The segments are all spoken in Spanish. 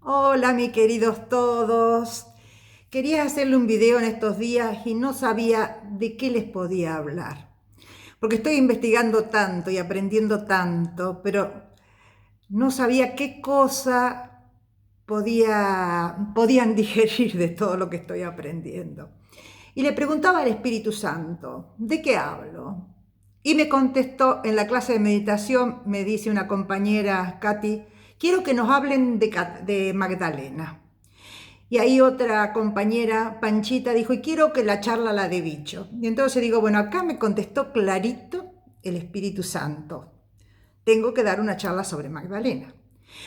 Hola, mis queridos todos. Quería hacerle un video en estos días y no sabía de qué les podía hablar. Porque estoy investigando tanto y aprendiendo tanto, pero no sabía qué cosa podían digerir de todo lo que estoy aprendiendo. Y le preguntaba al Espíritu Santo, ¿de qué hablo? Y me contestó en la clase de meditación, me dice una compañera, Katy, quiero que nos hablen de Magdalena. Y ahí otra compañera, Panchita, dijo, y quiero que la charla la de bicho. Y entonces digo, bueno, acá me contestó clarito el Espíritu Santo. Tengo que dar una charla sobre Magdalena.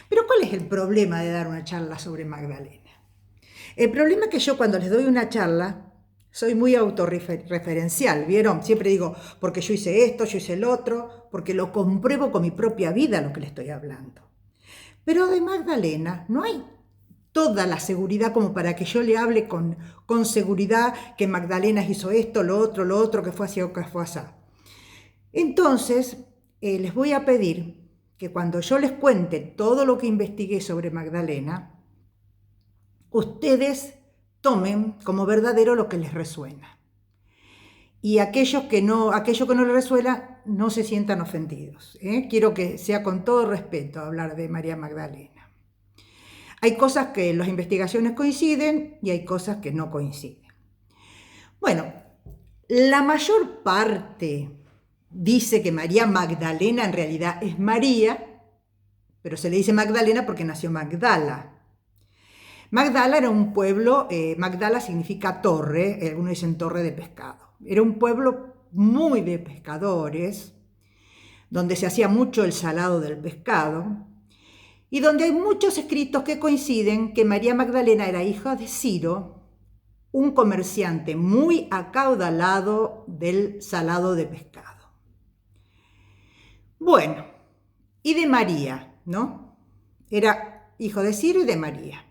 Pero ¿cuál es el problema de dar una charla sobre Magdalena? El problema es que yo cuando les doy una charla, soy muy autorreferencial, ¿vieron? Siempre digo, porque yo hice esto, yo hice el otro, porque lo compruebo con mi propia vida lo que le estoy hablando. Pero de Magdalena no hay toda la seguridad como para que yo le hable con seguridad que Magdalena hizo esto, lo otro, que fue así o que fue así. Entonces, les voy a pedir que cuando yo les cuente todo lo que investigué sobre Magdalena, ustedes tomen como verdadero lo que les resuena. Y aquello que no les resuena, no se sientan ofendidos. Quiero que sea con todo respeto hablar de María Magdalena. Hay cosas que las investigaciones coinciden y hay cosas que no coinciden. Bueno, la mayor parte dice que María Magdalena en realidad es María, pero se le dice Magdalena porque nació Magdala. Magdala era un pueblo, Magdala significa torre, algunos dicen torre de pescado. Era un pueblo muy de pescadores, donde se hacía mucho el salado del pescado, y donde hay muchos escritos que coinciden que María Magdalena era hija de Ciro, un comerciante muy acaudalado del salado de pescado. Bueno, y de María, ¿no? Era hijo de Ciro y de María.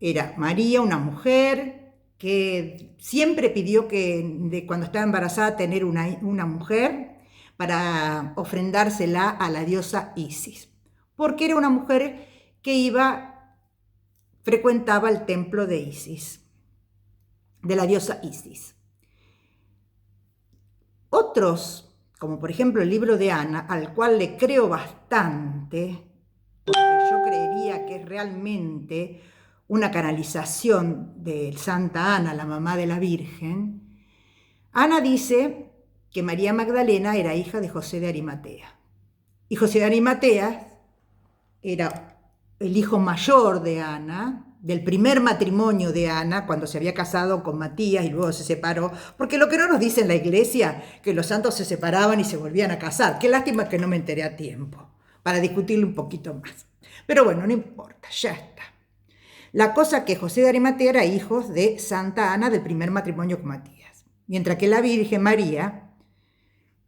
Era María, una mujer que siempre pidió cuando estaba embarazada tener una mujer para ofrendársela a la diosa Isis, porque era una mujer que frecuentaba el templo de Isis, de la diosa Isis. Otros, como por ejemplo el libro de Ana, al cual le creo bastante, porque yo creería que es realmente una canalización de Santa Ana, la mamá de la Virgen. Ana dice que María Magdalena era hija de José de Arimatea. Y José de Arimatea era el hijo mayor de Ana, del primer matrimonio de Ana, cuando se había casado con Matías y luego se separó, porque lo que no nos dice en la iglesia, que los santos se separaban y se volvían a casar. Qué lástima que no me enteré a tiempo, para discutirlo un poquito más. Pero bueno, no importa, ya está. La cosa que José de Arimatea era hijo de Santa Ana del primer matrimonio con Matías, mientras que la Virgen María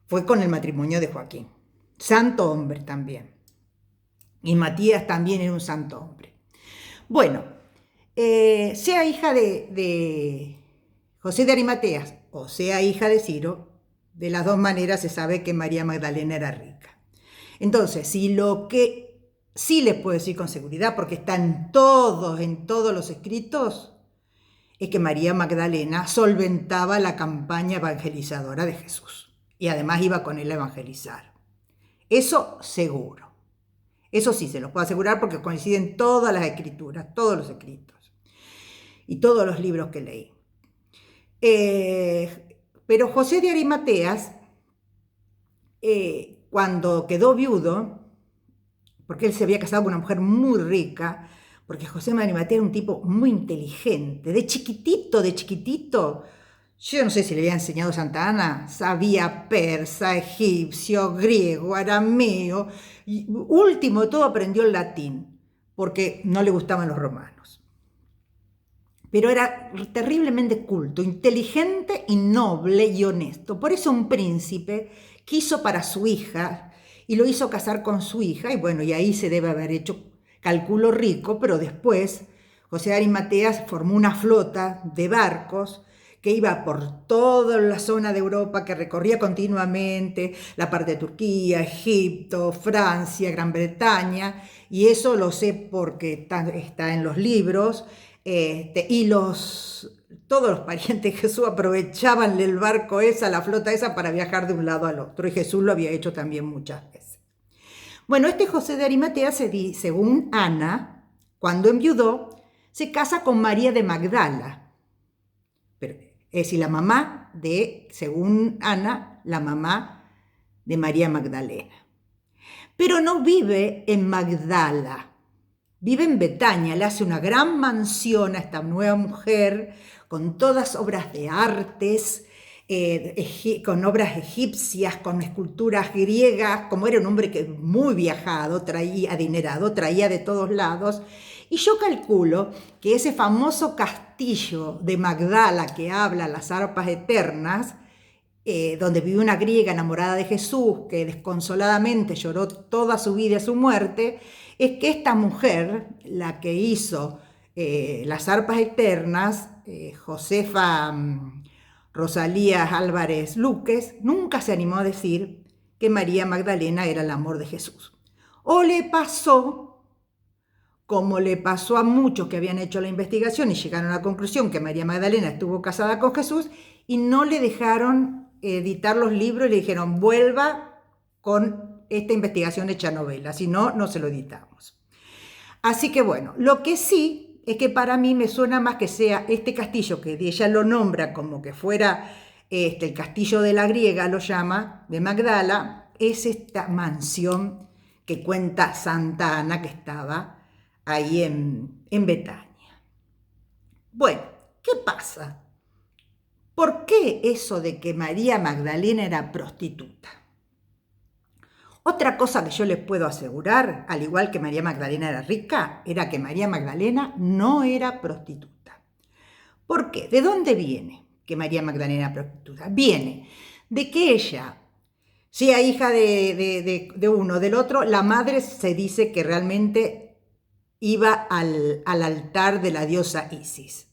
fue con el matrimonio de Joaquín, santo hombre también. Y Matías también era un santo hombre. Bueno, sea hija de José de Arimatea o sea hija de Ciro, de las dos maneras se sabe que María Magdalena era rica. Entonces, si lo que sí les puedo decir con seguridad, porque está en todos los escritos, es que María Magdalena solventaba la campaña evangelizadora de Jesús. Y además iba con él a evangelizar. Eso seguro. Eso sí, se los puedo asegurar porque coinciden todas las escrituras, todos los escritos y todos los libros que leí. Pero José de Arimateas, cuando quedó viudo, porque él se había casado con una mujer muy rica, porque José de Arimatea era un tipo muy inteligente, de chiquitito, yo no sé si le había enseñado Santa Ana, sabía persa, egipcio, griego, arameo, y último de todo aprendió el latín, porque no le gustaban los romanos. Pero era terriblemente culto, inteligente y noble y honesto. Por eso un príncipe quiso para su hija y lo hizo casar con su hija, y bueno, y ahí se debe haber hecho, calculo, rico, pero después José de Arimatea formó una flota de barcos que iba por toda la zona de Europa, que recorría continuamente la parte de Turquía, Egipto, Francia, Gran Bretaña, y eso lo sé porque está en los libros, y todos los parientes de Jesús aprovechaban el barco esa, la flota esa, para viajar de un lado al otro, y Jesús lo había hecho también muchas veces. Bueno, este José de Arimatea, según Ana, cuando enviudó, se casa con María de Magdala. Pero, es decir, la mamá de, según Ana, la mamá de María Magdalena. Pero no vive en Magdala, vive en Betania, le hace una gran mansión a esta nueva mujer, con todas obras de artes, con obras egipcias, con esculturas griegas, como era un hombre que muy viajado, adinerado, traía de todos lados. Y yo calculo que ese famoso castillo de Magdala que habla las arpas eternas, donde vivió una griega enamorada de Jesús, que desconsoladamente lloró toda su vida su muerte, es que esta mujer, la que hizo las arpas eternas, Josefa Rosalías Álvarez Luques, nunca se animó a decir que María Magdalena era el amor de Jesús. O le pasó, como le pasó a muchos que habían hecho la investigación y llegaron a la conclusión que María Magdalena estuvo casada con Jesús y no le dejaron editar los libros y le dijeron, vuelva con esta investigación hecha novela, si no, no se lo editamos. Así que bueno, lo que sí es que para mí me suena más que sea este castillo, que ella lo nombra como que fuera el castillo de la griega, lo llama, de Magdala, es esta mansión que cuenta Santa Ana, que estaba ahí en Betania. Bueno, ¿qué pasa? ¿Por qué eso de que María Magdalena era prostituta? Otra cosa que yo les puedo asegurar, al igual que María Magdalena era rica, era que María Magdalena no era prostituta. ¿Por qué? ¿De dónde viene que María Magdalena era prostituta? Viene de que ella, sea hija de uno o del otro, la madre se dice que realmente iba al altar de la diosa Isis.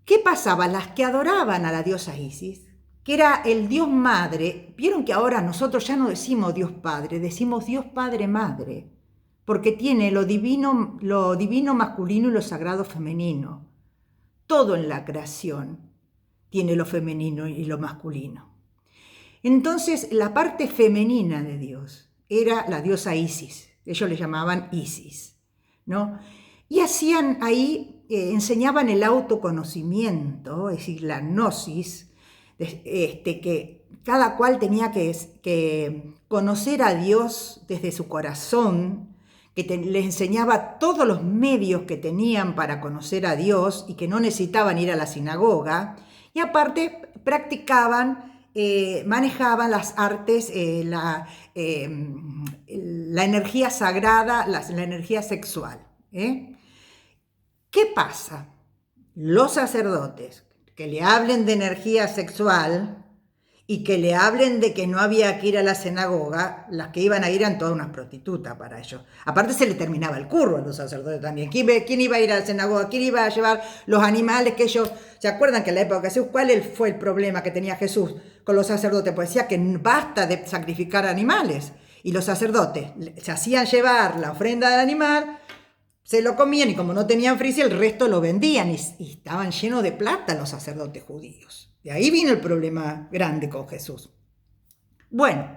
¿Qué pasaba? Las que adoraban a la diosa Isis, que era el Dios Madre, vieron que ahora nosotros ya no decimos Dios Padre, decimos Dios Padre Madre, porque tiene lo divino masculino y lo sagrado femenino. Todo en la creación tiene lo femenino y lo masculino. Entonces, la parte femenina de Dios era la diosa Isis, ellos le llamaban Isis, ¿no? Y hacían ahí, enseñaban el autoconocimiento, es decir, la gnosis, que cada cual tenía que conocer a Dios desde su corazón, que les enseñaba todos los medios que tenían para conocer a Dios y que no necesitaban ir a la sinagoga, y aparte practicaban, manejaban las artes, la energía sagrada, la energía sexual. ¿Qué pasa? Los sacerdotes que le hablen de energía sexual y que le hablen de que no había que ir a la sinagoga, las que iban a ir eran todas unas prostitutas para ellos. Aparte se le terminaba el curro a los sacerdotes también. ¿Quién iba a ir a la sinagoga? ¿Quién iba a llevar los animales que ellos... ¿Se acuerdan que en la época de Jesús, cuál fue el problema que tenía Jesús con los sacerdotes? Pues decía que basta de sacrificar animales. Y los sacerdotes se hacían llevar la ofrenda del animal, se lo comían y como no tenían frisia, el resto lo vendían y estaban llenos de plata los sacerdotes judíos. De ahí vino el problema grande con Jesús. Bueno,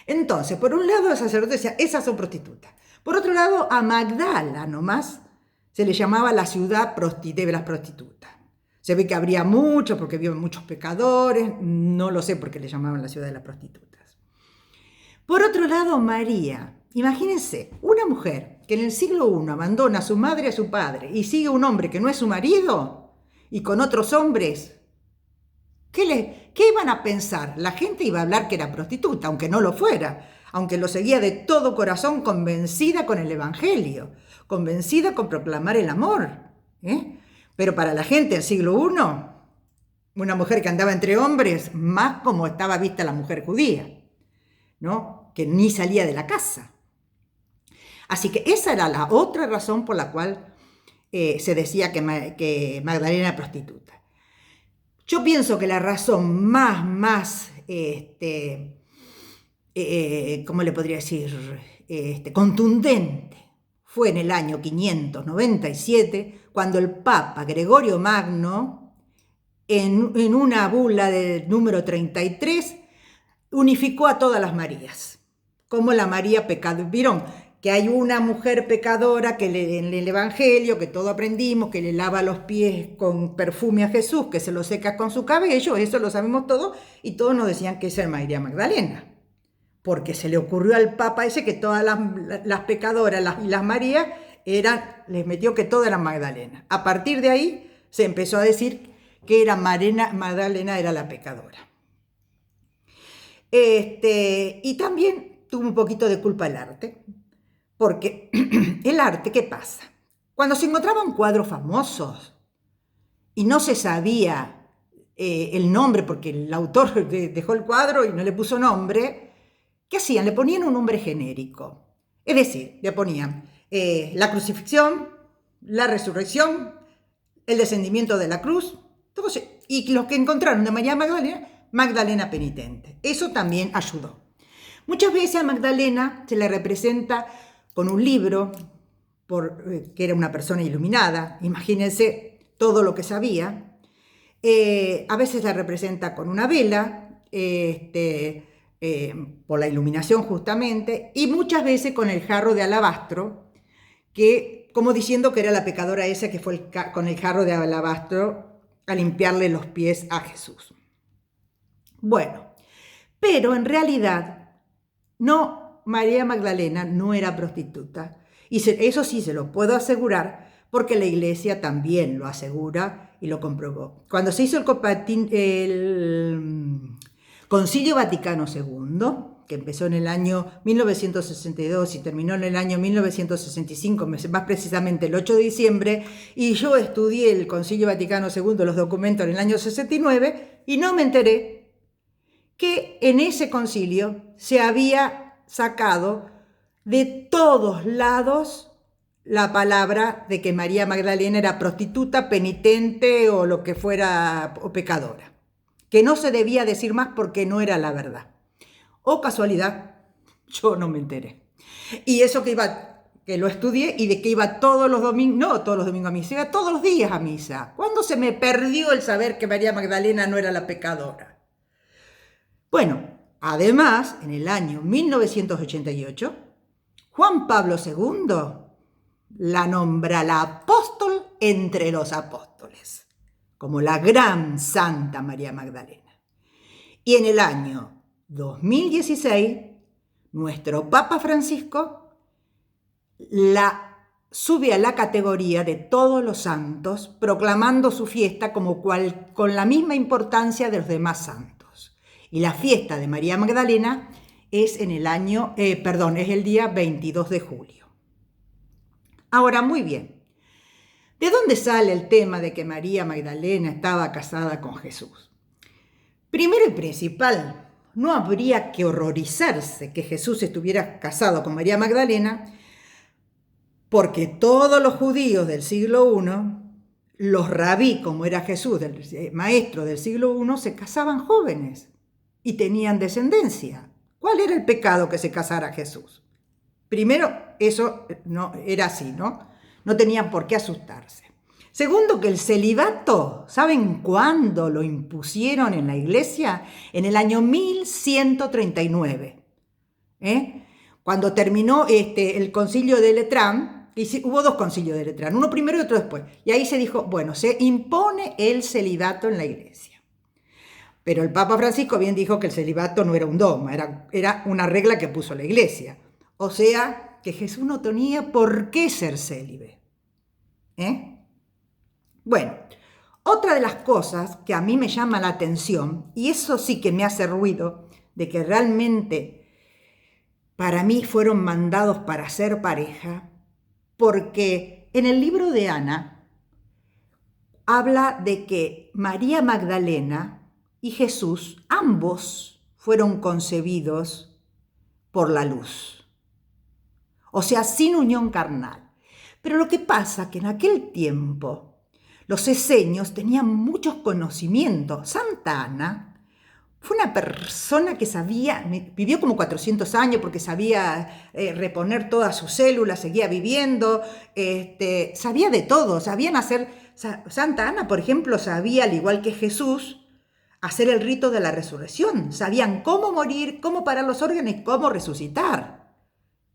entonces, por un lado el sacerdote decía, esas son prostitutas. Por otro lado, a Magdala nomás se le llamaba la ciudad de las prostitutas. Se ve que habría muchos porque viven muchos pecadores, no lo sé por qué le llamaban la ciudad de las prostitutas. Por otro lado, María, imagínense, una mujer que en el siglo I abandona a su madre y a su padre y sigue un hombre que no es su marido y con otros hombres, ¿qué iban a pensar? La gente iba a hablar que era prostituta, aunque no lo fuera, aunque lo seguía de todo corazón, convencida con el Evangelio, convencida con proclamar el amor. Pero para la gente del siglo I, una mujer que andaba entre hombres, más como estaba vista la mujer judía, ¿no? Que ni salía de la casa. Así que esa era la otra razón por la cual se decía que Magdalena era prostituta. Yo pienso que la razón más, ¿cómo le podría decir? Contundente fue en el año 597, cuando el Papa Gregorio Magno, en una bula de número 33, unificó a todas las Marías, como la María pecadora. ¿Vieron? Que hay una mujer pecadora que en el Evangelio, que todo aprendimos, que le lava los pies con perfume a Jesús, que se lo seca con su cabello, eso lo sabemos todos, y todos nos decían que esa era María Magdalena, porque se le ocurrió al Papa ese que todas las pecadoras y las Marías les metió que todas eran Magdalena. A partir de ahí se empezó a decir que Magdalena era la pecadora. Y también tuvo un poquito de culpa el arte, porque el arte, ¿qué pasa? Cuando se encontraban cuadros famosos y no se sabía el nombre, porque el autor dejó el cuadro y no le puso nombre, ¿qué hacían? Le ponían un nombre genérico. Es decir, le ponían la crucifixión, la resurrección, el descendimiento de la cruz, y los que encontraron de María Magdalena, Magdalena penitente. Eso también ayudó. Muchas veces a Magdalena se le representa con un libro, que era una persona iluminada, imagínense todo lo que sabía. A veces la representa con una vela, por la iluminación justamente, y muchas veces con el jarro de alabastro, que como diciendo que era la pecadora esa que fue con el jarro de alabastro a limpiarle los pies a Jesús. Bueno, pero en realidad no, María Magdalena no era prostituta, y eso sí se lo puedo asegurar porque la iglesia también lo asegura y lo comprobó. Cuando se hizo el Concilio Vaticano II, que empezó en el año 1962 y terminó en el año 1965, más precisamente el 8 de diciembre, y yo estudié el Concilio Vaticano II, los documentos, en el año 69, y no me enteré que en ese concilio se había sacado de todos lados la palabra de que María Magdalena era prostituta, penitente o lo que fuera, o pecadora, que no se debía decir más porque no era la verdad. O casualidad, yo no me enteré. Y eso que lo estudié y de que iba todos los domingos, no todos los domingos a misa, iba todos los días a misa. ¿Cuándo se me perdió el saber que María Magdalena no era la pecadora? Bueno, además, en el año 1988, Juan Pablo II la nombra la apóstol entre los apóstoles, como la gran Santa María Magdalena. Y en el año 2016, nuestro Papa Francisco la sube a la categoría de todos los santos, proclamando su fiesta con la misma importancia de los demás santos. Y la fiesta de María Magdalena es es el día 22 de julio. Ahora, muy bien, ¿de dónde sale el tema de que María Magdalena estaba casada con Jesús? Primero y principal, no habría que horrorizarse que Jesús estuviera casado con María Magdalena, porque todos los judíos del siglo I, los rabí, como era Jesús, el maestro del siglo I, se casaban jóvenes y tenían descendencia. ¿Cuál era el pecado que se casara Jesús? Primero, eso no era así, ¿no? No tenían por qué asustarse. Segundo, que el celibato, ¿saben cuándo lo impusieron en la iglesia? En el año 1139. Cuando terminó el concilio de Letrán, hubo dos concilios de Letrán, uno primero y otro después. Y ahí se dijo, bueno, se impone el celibato en la iglesia. Pero el Papa Francisco bien dijo que el celibato no era un dogma, era una regla que puso la iglesia. O sea, que Jesús no tenía por qué ser célibe. Bueno, otra de las cosas que a mí me llama la atención, y eso sí que me hace ruido, de que realmente para mí fueron mandados para ser pareja, porque en el libro de Ana habla de que María Magdalena y Jesús, ambos fueron concebidos por la luz. O sea, sin unión carnal. Pero lo que pasa es que en aquel tiempo los esenios tenían muchos conocimientos. Santa Ana fue una persona que vivió como 400 años porque sabía reponer todas sus células, seguía viviendo, sabía de todo, sabían hacer. Santa Ana, por ejemplo, sabía, al igual que Jesús, hacer el rito de la resurrección. Sabían cómo morir, cómo parar los órganos y cómo resucitar.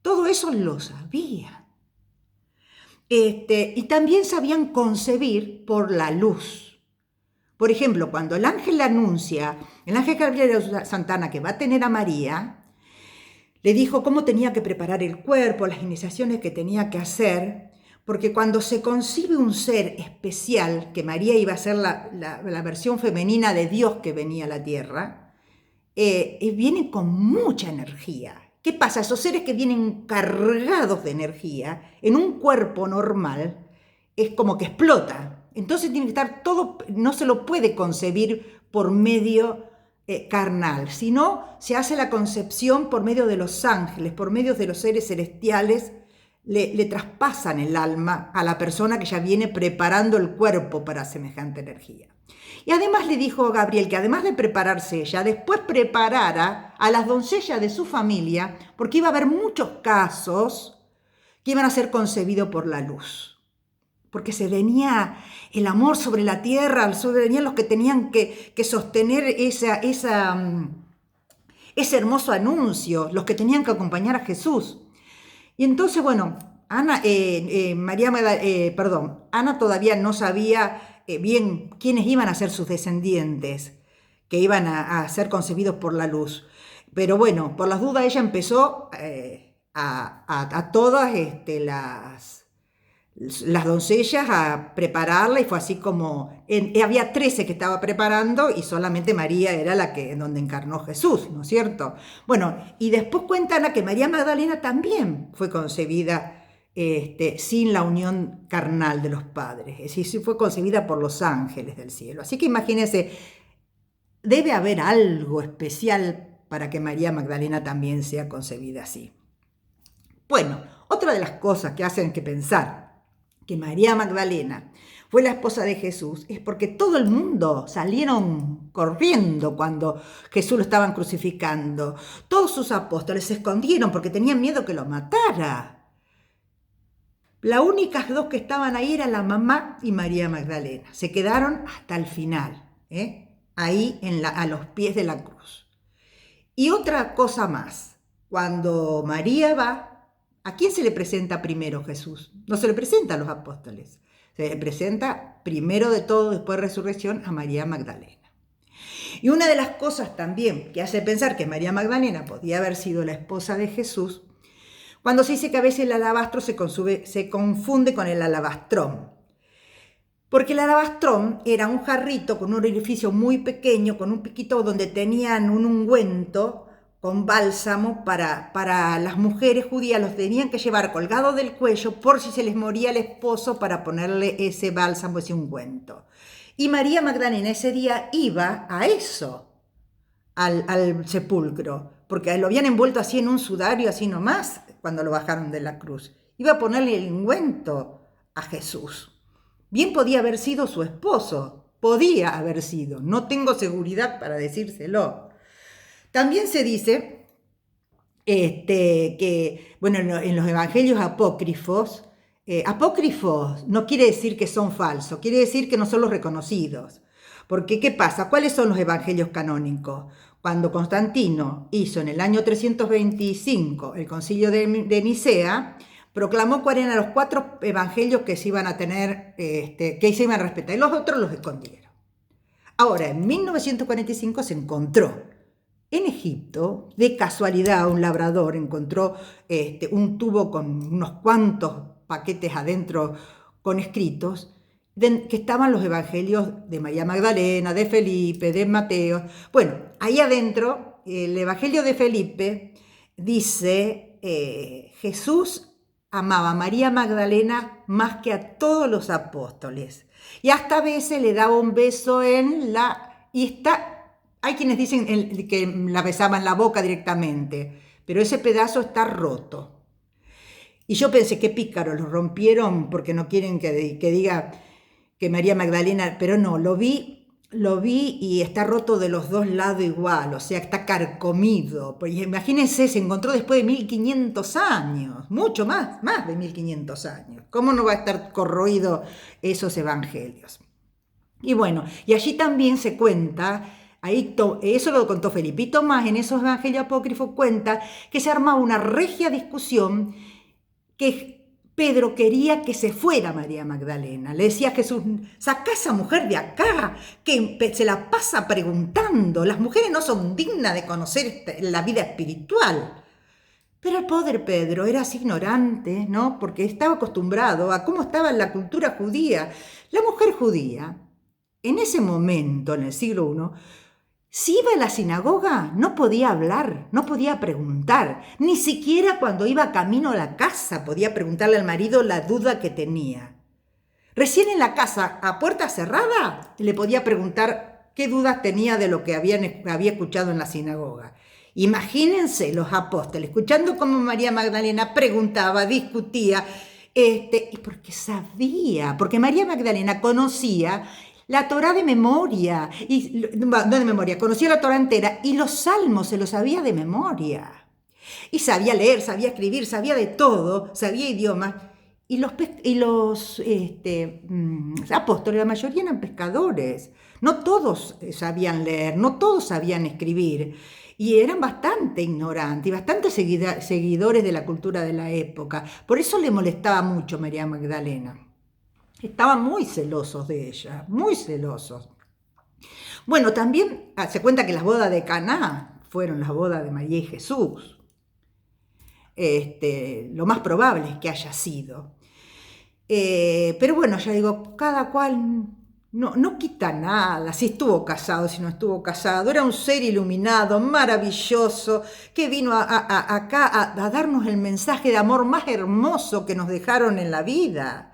Todo eso lo sabían. Y también sabían concebir por la luz. Por ejemplo, cuando el ángel le anuncia, el ángel Gabriel de Santa Ana, que va a tener a María, le dijo cómo tenía que preparar el cuerpo, las iniciaciones que tenía que hacer, porque cuando se concibe un ser especial, que María iba a ser la versión femenina de Dios que venía a la tierra, viene con mucha energía. ¿Qué pasa? Esos seres que vienen cargados de energía, en un cuerpo normal, es como que explota. Entonces tiene que estar todo, no se lo puede concebir por medio carnal, sino se hace la concepción por medio de los ángeles, por medio de los seres celestiales, le traspasan el alma a la persona que ya viene preparando el cuerpo para semejante energía. Y además le dijo a Gabriel que además de prepararse ella, después preparara a las doncellas de su familia, porque iba a haber muchos casos que iban a ser concebidos por la luz. Porque se venía el amor sobre la tierra, venían los que tenían que sostener ese hermoso anuncio, los que tenían que acompañar a Jesús. Y entonces, bueno, Ana todavía no sabía bien quiénes iban a ser sus descendientes, que iban a ser concebidos por la luz. Pero bueno, por las dudas ella empezó a todas las doncellas a prepararla, y fue así como, había 13 que estaba preparando y solamente María era donde encarnó Jesús, ¿no es cierto? Bueno, y después cuentan que María Magdalena también fue concebida sin la unión carnal de los padres, es decir, fue concebida por los ángeles del cielo. Así que imagínense, debe haber algo especial para que María Magdalena también sea concebida así. Bueno, otra de las cosas que hacen que pensar que María Magdalena fue la esposa de Jesús es porque todo el mundo salieron corriendo cuando Jesús lo estaban crucificando. Todos sus apóstoles se escondieron porque tenían miedo que lo matara. Las únicas dos que estaban ahí eran la mamá y María Magdalena. Se quedaron hasta el final, ahí a los pies de la cruz. Y otra cosa más, cuando María va, ¿a quién se le presenta primero Jesús? No se le presenta a los apóstoles. Se le presenta primero de todo, después de resurrección, a María Magdalena. Y una de las cosas también que hace pensar que María Magdalena podía haber sido la esposa de Jesús, cuando se dice que a veces el alabastro se confunde con el alabastrón. Porque el alabastrón era un jarrito con un orificio muy pequeño, con un piquito donde tenían un ungüento con bálsamo para las mujeres judías, los tenían que llevar colgados del cuello por si se les moría el esposo, para ponerle ese bálsamo, ese ungüento. Y María Magdalena ese día iba a eso, al sepulcro, porque lo habían envuelto así en un sudario, así nomás, cuando lo bajaron de la cruz. Iba a ponerle el ungüento a Jesús. Bien podía haber sido su esposo, podía haber sido, no tengo seguridad para decírselo. También se dice que, bueno, en los evangelios apócrifos no quiere decir que son falsos, quiere decir que no son los reconocidos. Porque, ¿qué pasa? ¿Cuáles son los evangelios canónicos? Cuando Constantino hizo en el año 325 el concilio de Nicea, proclamó cuáles eran los 4 evangelios que se iban a tener, que se iban a respetar, y los otros los escondieron. Ahora, en 1945 se encontró en Egipto, de casualidad, un labrador encontró un tubo con unos cuantos paquetes adentro con escritos, que estaban los evangelios de María Magdalena, de Felipe, de Mateo. Bueno, ahí adentro, el evangelio de Felipe dice, Jesús amaba a María Magdalena más que a todos los apóstoles. Y hasta a veces le daba un beso hay quienes dicen que la besaba en la boca directamente, pero ese pedazo está roto. Y yo pensé, qué pícaros, lo rompieron porque no quieren que que María Magdalena, pero no, lo vi y está roto de los dos lados igual, o sea, está carcomido. Pues imagínense, se encontró después de 1500 años, mucho más de 1500 años. ¿Cómo no va a estar corroído esos evangelios? Y bueno, y allí también se cuenta, eso lo contó Felipe, y Tomás en esos evangelios apócrifos cuenta que se armaba una regia discusión que Pedro quería que se fuera María Magdalena. Le decía a Jesús, saca a esa mujer de acá, que se la pasa preguntando. Las mujeres no son dignas de conocer la vida espiritual. Pero el pobre Pedro era así ignorante, ¿no? Porque estaba acostumbrado a cómo estaba en la cultura judía. La mujer judía, en ese momento, en el siglo I, si iba a la sinagoga, no podía hablar, no podía preguntar, ni siquiera cuando iba camino a la casa podía preguntarle al marido la duda que tenía. Recién en la casa, a puerta cerrada, le podía preguntar qué dudas tenía de lo que había escuchado en la sinagoga. Imagínense los apóstoles, escuchando cómo María Magdalena preguntaba, discutía, y porque sabía, porque María Magdalena conocía la Torá de memoria, no de memoria, conocía la Torá entera y los salmos se los sabía de memoria. Y sabía leer, sabía escribir, sabía de todo, sabía idiomas. Y los apóstoles, la mayoría eran pescadores. No todos sabían leer, no todos sabían escribir. Y eran bastante ignorantes y bastante seguidores de la cultura de la época. Por eso le molestaba mucho María Magdalena. Estaban muy celosos de ella, muy celosos. Bueno, también se cuenta que las bodas de Caná fueron las bodas de María y Jesús. Lo más probable es que haya sido. Pero bueno, ya digo, cada cual no quita nada, si estuvo casado, si no estuvo casado. Era un ser iluminado, maravilloso, que vino acá a darnos el mensaje de amor más hermoso que nos dejaron en la vida.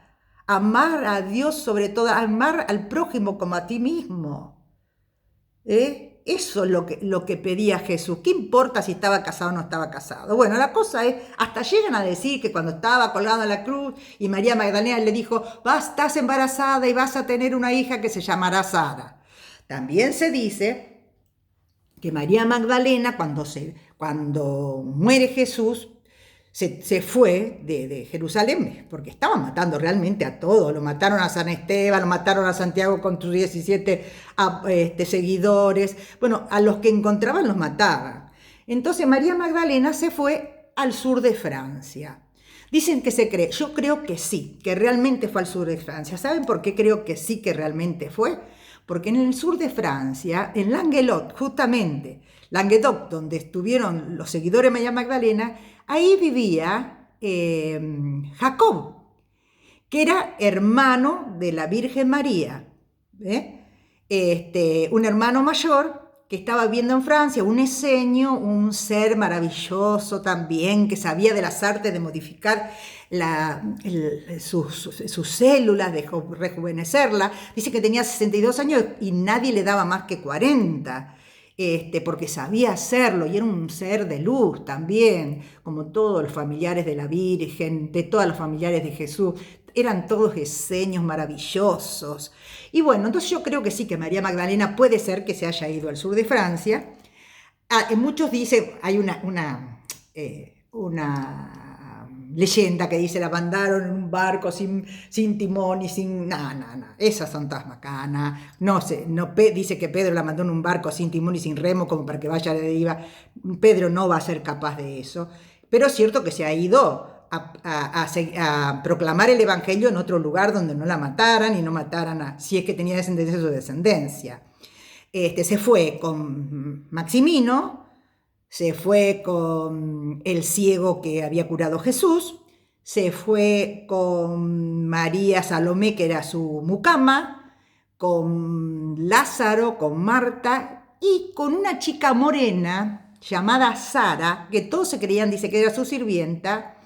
Amar a Dios sobre todo, amar al prójimo como a ti mismo. Eso es lo que pedía Jesús. ¿Qué importa si estaba casado o no estaba casado? Bueno, la cosa es, hasta llegan a decir que cuando estaba colgado en la cruz y María Magdalena le dijo, estás embarazada y vas a tener una hija que se llamará Sara. También se dice que María Magdalena, cuando muere Jesús, se fue de Jerusalén, porque estaban matando realmente a todos. Lo mataron a San Esteban, lo mataron a Santiago con sus 17 seguidores. Bueno, a los que encontraban los mataban. Entonces María Magdalena se fue al sur de Francia. Dicen que se cree, yo creo que sí, que realmente fue al sur de Francia. ¿Saben por qué creo que sí, que realmente fue? Porque en el sur de Francia, en Languedoc, justamente, Languedoc, donde estuvieron los seguidores de María Magdalena, ahí vivía Jacob, que era hermano de la Virgen María, un hermano mayor que estaba viviendo en Francia, un eseño, un ser maravilloso también, que sabía de las artes de modificar sus células, de rejuvenecerla. Dice que tenía 62 años y nadie le daba más que 40. Porque sabía hacerlo y era un ser de luz también, como todos los familiares de la Virgen, de todos los familiares de Jesús, eran todos eseños maravillosos. Y bueno, entonces yo creo que sí, que María Magdalena puede ser que se haya ido al sur de Francia. Muchos dicen, hay una leyenda que dice la mandaron en un barco sin timón y sin... No, esas son todas macanas. No sé, dice que Pedro la mandó en un barco sin timón y sin remo como para que vaya a la deriva. Pedro no va a ser capaz de eso. Pero es cierto que se ha ido a proclamar el evangelio en otro lugar donde no la mataran y no mataran si es que tenía descendencia de su descendencia. Se fue con Maximino, se fue con el ciego que había curado Jesús, se fue con María Salomé, que era su mucama, con Lázaro, con Marta y con una chica morena llamada Sara, que todos se creían, dice que era su sirvienta,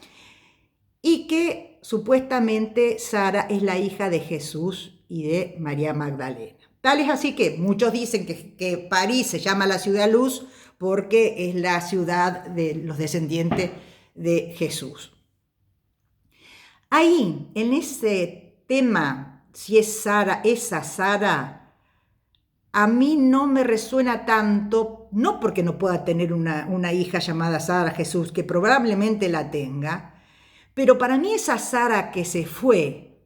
y que supuestamente Sara es la hija de Jesús y de María Magdalena. Tal es así que muchos dicen que París se llama la ciudad luz porque es la ciudad de los descendientes de Jesús. Ahí, en ese tema si es Sara, esa Sara, a mí no me resuena tanto, no porque no pueda tener una hija llamada Sara Jesús, que probablemente la tenga, pero para mí esa Sara que se fue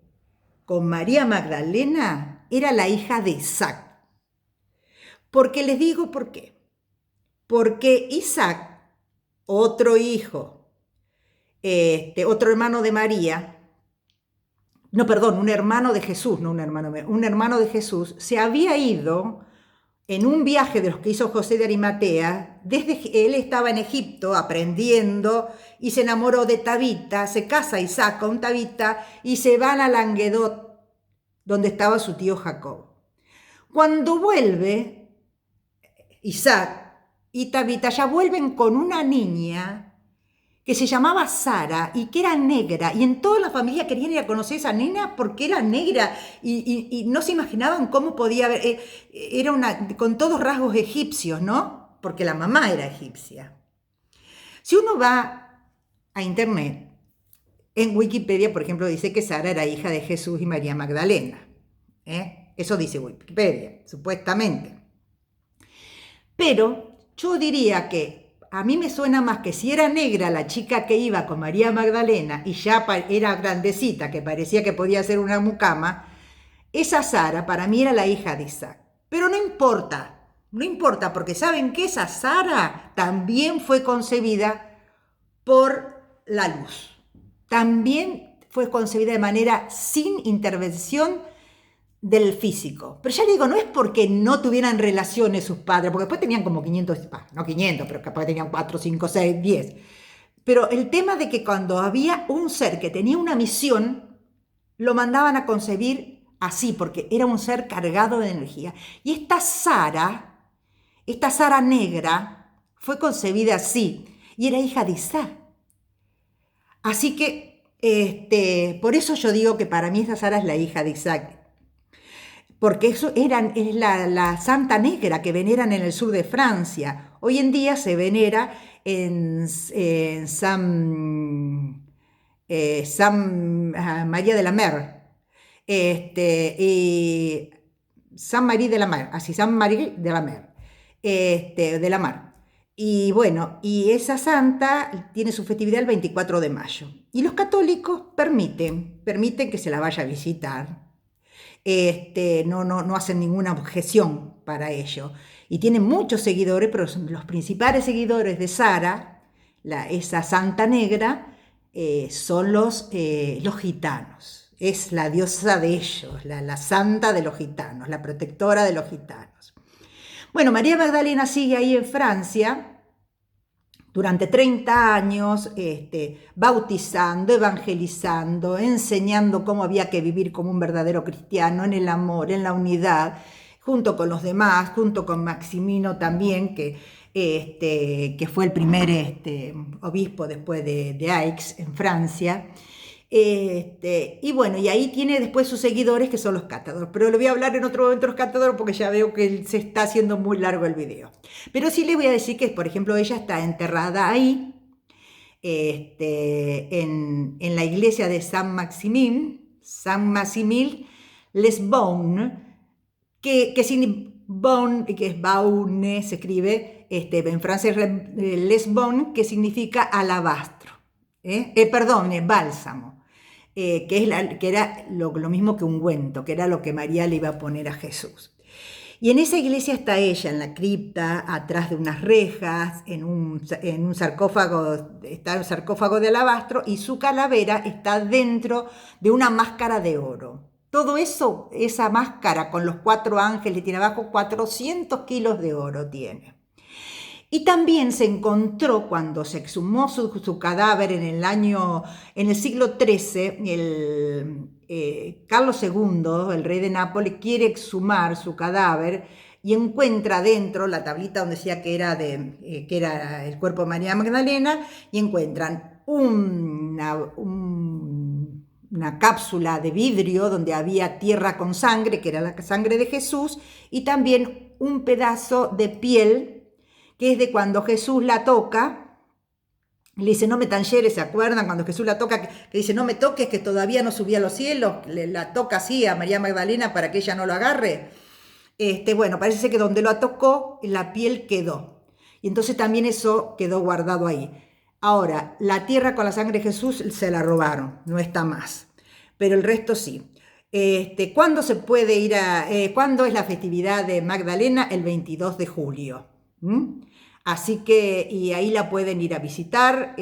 con María Magdalena era la hija de Isaac. Porque les digo por qué. Porque Isaac, otro hijo, otro hermano de María, no, perdón, un hermano de Jesús, no un hermano de Jesús, se había ido en un viaje de los que hizo José de Arimatea. Desde él estaba en Egipto aprendiendo y se enamoró de Tabita, se casa Isaac con Tabita y se van a Languedoc, donde estaba su tío Jacob. Cuando vuelve, Isaac y Tabita ya vuelven con una niña que se llamaba Sara y que era negra, y en toda la familia querían ir a conocer a esa nena porque era negra y no se imaginaban cómo podía haber, era con todos rasgos egipcios, ¿no? Porque la mamá era egipcia. Si uno va a internet, en Wikipedia, por ejemplo, dice que Sara era hija de Jesús y María Magdalena. Eso dice Wikipedia, supuestamente. Pero yo diría que a mí me suena más que si era negra la chica que iba con María Magdalena y ya era grandecita, que parecía que podía ser una mucama, esa Sara para mí era la hija de Isaac. Pero no importa, porque ¿saben que esa Sara también fue concebida por la luz? También fue concebida de manera sin intervención del físico. Pero ya le digo, no es porque no tuvieran relaciones sus padres, porque después tenían como 500, no 500, pero capaz tenían 4, 5, 6, 10. Pero el tema de que cuando había un ser que tenía una misión, lo mandaban a concebir así, porque era un ser cargado de energía. Y esta Sara negra, fue concebida así, y era hija de Isaac. Así que, por eso yo digo que para mí esta Sara es la hija de Isaac. Porque es la Santa Negra que veneran en el sur de Francia. Hoy en día se venera en San María de la Mer, y San María de la Mer, así San María de la Mer, de la Mar. Y bueno, y esa santa tiene su festividad el 24 de mayo. Y los católicos permiten que se la vaya a visitar. No hacen ninguna objeción para ello. Y tienen muchos seguidores, pero los principales seguidores de Sara, esa santa negra, son los gitanos. Es la diosa de ellos, la santa de los gitanos, la protectora de los gitanos. Bueno, María Magdalena sigue ahí en Francia durante 30 años, bautizando, evangelizando, enseñando cómo había que vivir como un verdadero cristiano, en el amor, en la unidad, junto con los demás, junto con Maximino también, que fue el primer obispo después de Aix en Francia. Y bueno, y ahí tiene después sus seguidores que son los cátadores, pero le voy a hablar en otro momento de los cátadores porque ya veo que se está haciendo muy largo el video. Pero sí le voy a decir que, por ejemplo, ella está enterrada ahí, en la iglesia de Saint Maximile Les Beaunes, que es Beaune, se escribe en francés Les Beaunes, que significa alabastro, perdón, bálsamo. Que era lo mismo que ungüento, que era lo que María le iba a poner a Jesús. Y en esa iglesia está ella, en la cripta, atrás de unas rejas, en un sarcófago, está el sarcófago de alabastro, y su calavera está dentro de una máscara de oro. Todo eso, esa máscara con los 4 ángeles, tiene abajo 400 kilos de oro tiene. Y también se encontró, cuando se exhumó su cadáver en el siglo XIII, Carlos II, el rey de Nápoles, quiere exhumar su cadáver y encuentra dentro la tablita donde decía que era el cuerpo de María Magdalena, y encuentran una cápsula de vidrio donde había tierra con sangre, que era la sangre de Jesús, y también un pedazo de piel, que es de cuando Jesús la toca, Le dice, no me tangeres, ¿se acuerdan? Cuando Jesús la toca, que dice, no me toques, que todavía no subí a los cielos, la toca así a María Magdalena para que ella no lo agarre. Bueno, parece que donde lo tocó, la piel quedó. Y entonces también eso quedó guardado ahí. Ahora, la tierra con la sangre de Jesús se la robaron, no está más. Pero el resto sí. ¿Cuándo se puede ir cuándo es la festividad de Magdalena? El 22 de julio. ¿Mm? Así que, y ahí la pueden ir a visitar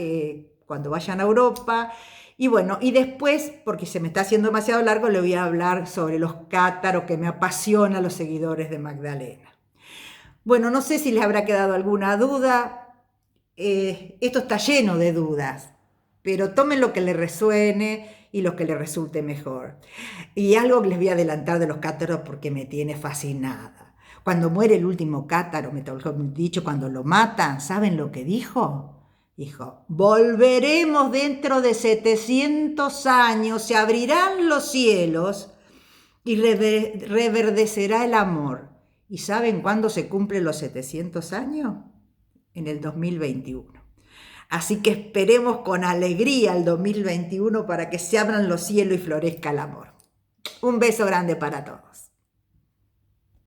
cuando vayan a Europa. Y bueno, y después, porque se me está haciendo demasiado largo, le voy a hablar sobre los cátaros que me apasionan los seguidores de Magdalena. Bueno, no sé si les habrá quedado alguna duda. Esto está lleno de dudas, pero tomen lo que les resuene y lo que les resulte mejor. Y algo que les voy a adelantar de los cátaros porque me tiene fascinada. Cuando muere el último cátaro, me dicho, cuando lo matan, ¿saben lo que dijo? Dijo, volveremos dentro de 700 años, se abrirán los cielos y reverdecerá el amor. ¿Y saben cuándo se cumplen los 700 años? En el 2021. Así que esperemos con alegría el 2021 para que se abran los cielos y florezca el amor. Un beso grande para todos.